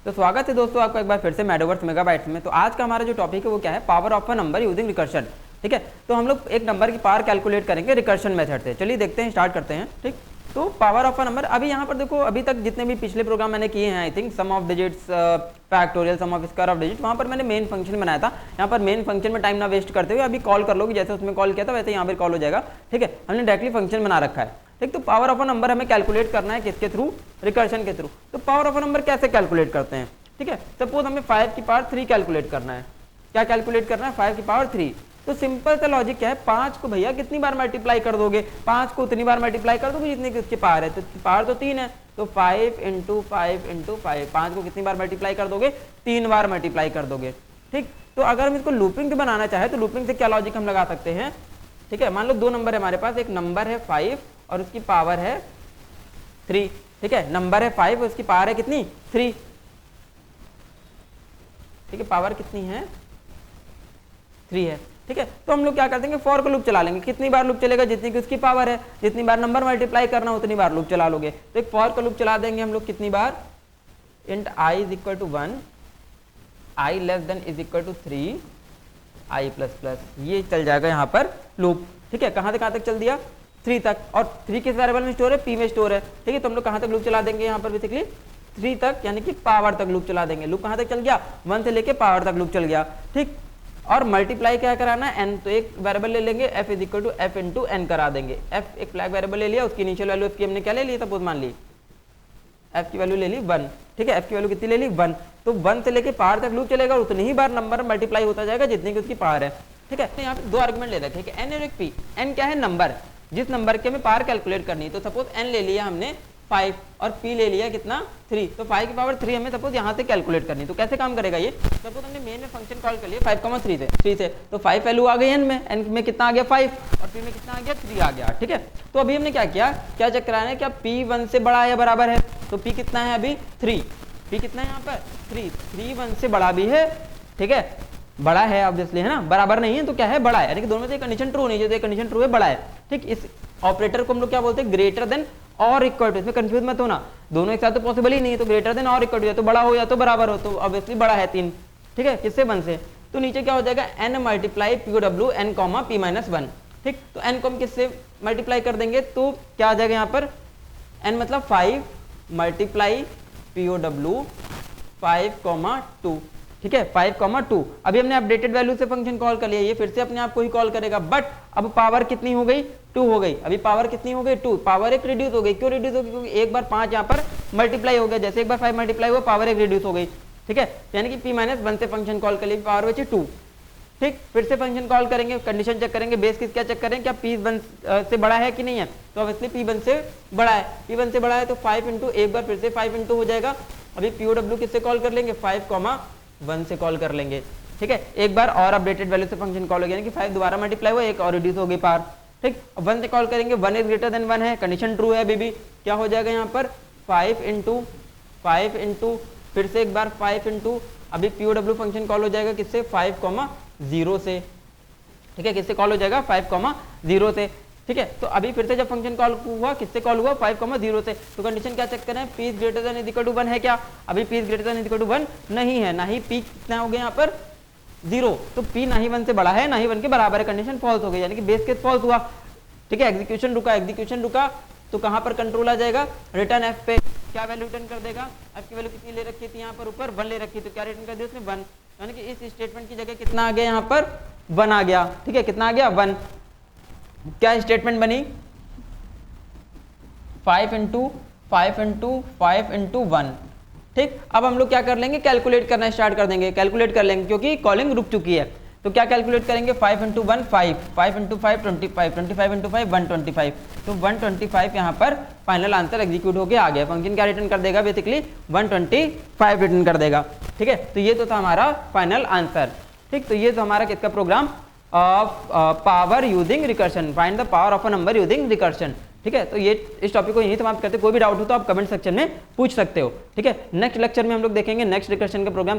तो स्वागत है दोस्तों आपका एक बार फिर से मेटावर्स मेगाबाइट्स में। तो आज का हमारा जो टॉपिक है वो क्या है, power of a number using recursion. ठीक है, तो हम लोग एक नंबर की पावर कैलकुलेट करेंगे रिकर्शन मेथड से। चलिए देखते हैं, स्टार्ट करते हैं। ठीक, तो पावर ऑफ अ नंबर, अभी यहाँ पर देखो, अभी तक जितने भी पिछले प्रोग्राम मैंने किए हैं, I think sum of digits, factorial, sum of square of digit, वहाँ पर मैंने मेन फंक्शन बनाया था। यहाँ पर मेन फंक्शन में टाइम ना वेस्ट करते हुए अभी कॉल कर लोगे, जैसे उसमें कॉल किया था वैसे यहाँ पर कॉल हो जाएगा। ठीक है, हमने डायरेक्टली फंक्शन बना रखा है। ठीक, तो पावर ऑफ अ नंबर हमें कैलकुलेट करना है किसके थ्रू, रिकर्शन के थ्रू। तो पावर ऑफ अ नंबर कैसे कैलकुलेट करते हैं? ठीक है, सपोज हमें 5 की पावर 3 कैलकुलेट करना है। क्या कैलकुलेट करना है? 5 की पावर 3। तो सिंपल सा लॉजिक क्या है, 5 को भैया कितनी बार मल्टीप्लाई कर दोगे? 5 को उतनी बार मल्टीप्लाई कर दोगे जितनी की उसकी पावर है। तो पावर तो 3 है, तो 5 इंटू 5 इंटू 5, 5 को कितनी बार मल्टीप्लाई कर दोगे? 3 बार मल्टीप्लाई कर दोगे। ठीक, तो अगर हम इसको लूपिंग बनाना चाहे तो लूपिंग से क्या लॉजिक हम लगा सकते हैं? ठीक है, मान लो दो नंबर है हमारे पास, एक नंबर है 5 और उसकी पावर है 3। ठीक है, नंबर है 5 उसकी पावर है कितनी? 3। ठीक है, पावर कितनी है? 3 है। ठीक है, तो हम लोग क्या कर देंगे, फॉर का लूप चला लेंगे। कितनी बार लूप चलेगा? जितनी की उसकी पावर है। जितनी बार नंबर मल्टीप्लाई करना उतनी बार लूप चला लोगे। तो एक फॉर का लूप चला देंगे हम लोग कितनी बार, int i is equal to 1, i less than is equal to 3, i plus plus, ये चल जाएगा यहाँ पर लूप। ठीक है, कहाँ से कहाँ तक चल दिया? 3 तक। और 3 किस वेरिएबल में स्टोर है? p में स्टोर है। ठीक है, तो हम लोग कहाँ तक लूप चला देंगे यहाँ पर बेसिकली? 3 तक, यानी कि पावर तक लूप चला देंगे। लूप कहाँ तक चल गया? 1 से लेके पावर तक लूप चल गया। ठीक, और मल्टीप्लाई क्या कराना है? n, तो एक वेरिएबल ले लेंगे f is equal to f into n करा देंगे। f एक फ्लैग वेरिएबल ले लिया, उसकी इनिशियल वैल्यू की हमने क्या ले ली? सपोज मान ली f की वैल्यू ले ली 1। ठीक है, f की वैल्यू कितनी ले ली? 1। तो 1 से लेके पावर तक लूप चलेगा और उतनी ही बार नंबर मल्टीप्लाई होता जाएगा जितनी की उसकी पावर है। ठीक है, तो यहाँ पे दो आर्गुमेंट ले रखे हैं, n और एक p। n क्या है? नंबर, जिस नंबर के हमें पावर कैलकुलेट करनी है। तो सपोज n ले लिया हमने 5 और p ले लिया कितना? 3। तो 5 की पावर 3 हमें सपोज यहाँ से कैलकुलेट करनी। तो कैसे काम करेगा ये? सपोज हमने मेन में फंक्शन कॉल कर लिया 5,3 से, तो 5 वैल्यू आ गई n में, n में कितना आ गया? 5, और p में कितना आ गया? 3 आ गया। ठीक है, तो अभी हमने क्या किया, क्या चेक कराना है, क्या p 1 से बड़ा या बराबर है? तो p कितना है अभी? 3। p कितना है यहाँ पर? 3 1 से बड़ा भी है। ठीक है, बड़ा है ऑब्वियसली, है ना, बराबर नहीं है तो क्या है? बड़ा है, यानी कि दोनों में से कंडीशन ट्रू नहीं है, तो कंडीशन ट्रू है, बड़ा है। ठीक, इस ऑपरेटर को हम लोग क्या बोलते हैं? ग्रेटर देन और इक्वल टू। इसमें कंफ्यूज मत होना, दोनों एक साथ तो पॉसिबल ही नहीं है। तो ग्रेटर देन और इक्वल टू, या तो बड़ा हो या तो बराबर हो, तो ऑब्वियसली बड़ा है 3। ठीक है, किससे? 1 से। तो नीचे क्या हो जाएगा? n multiply POW n comma p minus 1। ठीक, तो n को हम किससे मल्टीप्लाई कर देंगे? तो क्या आ जाएगा यहाँ पर? n मतलब 5 मल्टीप्लाई POW 5,2। ठीक है, 5,2। अभी हमने अपडेटेड वैल्यू से फंक्शन कॉल कर लिया, ये फिर से अपने आप को ही कॉल करेगा, बट अब पावर कितनी हो गई? 2 हो गई। अभी पावर कितनी हो गई? 2। पावर एक रिड्यूस हो गई। क्यों रिड्यूस हो गई? क्योंकि एक बार 5 यहाँ पर मल्टीप्लाई हो गया, जैसे एक बार 5 मल्टीप्लाई हुआ, पावर एक रिड्यूस हो गई। ठीक है, यानी कि p माइनस 1 से फंक्शन कॉल कर लिए, पावर बची 2। ठीक, फिर से फंक्शन कॉल करेंगे, कंडीशन चेक करेंगे, बेस किस क्या चेक करें, क्या p 1 से बड़ा है कि नहीं है? तो ऑब्वियसली p 1 से बड़ा है। p 1 से बड़ा है तो 5 इंटू, एक बार फिर से 5 इंटू हो जाएगा। अभी POW किससे कॉल कर लेंगे? 5,1 से कॉल कर लेंगे। ठीक है, एक बार और अपडेटेड वैल्यू से फंक्शन कॉल हो गया, यानी कि 5 दोबारा मल्टीप्लाई हुआ, एक और रिड्यूस हो गई पावर। ठीक, 1 से कॉल करेंगे, 1 इज ग्रेटर देन 1 है, कंडीशन ट्रू है बेबी। क्या हो जाएगा यहाँ पर? 5 इंटू फिर से एक बार 5 इंटू, अभी POW फंक्शन कॉल हो जाएगा किससे? 5,0 से। ठीक है, किससे कॉल हो जाएगा? 5,0 से। ठीक है, तो अभी फिर से जब फंक्शन कॉल हुआ, किससे कॉल हुआ? 5,0 से। तो कंडीशन क्या चेक करें? p greater than is equal to 1 है क्या? अभी p greater than is equal to 1 नहीं है, ना ही p कितना हो गया यहाँ पर? 0। तो p ना ही 1 से बड़ा है ना ही 1 के बराबर है, कंडीशन फॉल्स हो गई, यानी कि बेस केस फॉल्स हुआ। ठीक है, एग्जीक्यूशन रुका, तो कहाँ पर कंट्रोल आ जाएगा? रिटर्न f पे। क्या वैल्यू रिटर्न कर देगा? f की वैल्यू कितनी ले रखी थी यहाँ पर? ऊपर 1 ले रखी, तो क्या रिटर्न कर दिया उसने? 1, यानी कि इस स्टेटमेंट की जगह कितना आ गया यहाँ पर? 1 आ गया। ठीक है, कितना आ गया? 1। क्या स्टेटमेंट बनी? 5 इंटू 1। ठीक, अब हम लोग क्या कर लेंगे? कैलकुलेट करना स्टार्ट कर देंगे, कैलकुलेट कर लेंगे, क्योंकि कॉलिंग रुक चुकी है। तो क्या कैलकुलेट करेंगे? 5 इंटू 1 5, 5 इंटू 5 25, 25 इंटू 5 125। तो 125 यहाँ पर फाइनल आंसर एग्जीक्यूट होके आ गया। फंक्शन क्या रिटर्न कर देगा? बेसिकली 125 रिटर्न कर देगा। ठीक है, तो ये तो था हमारा फाइनल आंसर। ठीक, तो ये तो हमारा किसका program? Power using recursion, find the power of a number using recursion. ठीक है, तो ये इस टॉपिक को यहीं समाप्त करते हैं। कोई भी डाउट हो तो आप कमेंट सेक्शन में पूछ सकते हो। ठीक है, नेक्स्ट लेक्चर में हम लोग देखेंगे नेक्स्ट रिकर्शन का प्रोग्राम।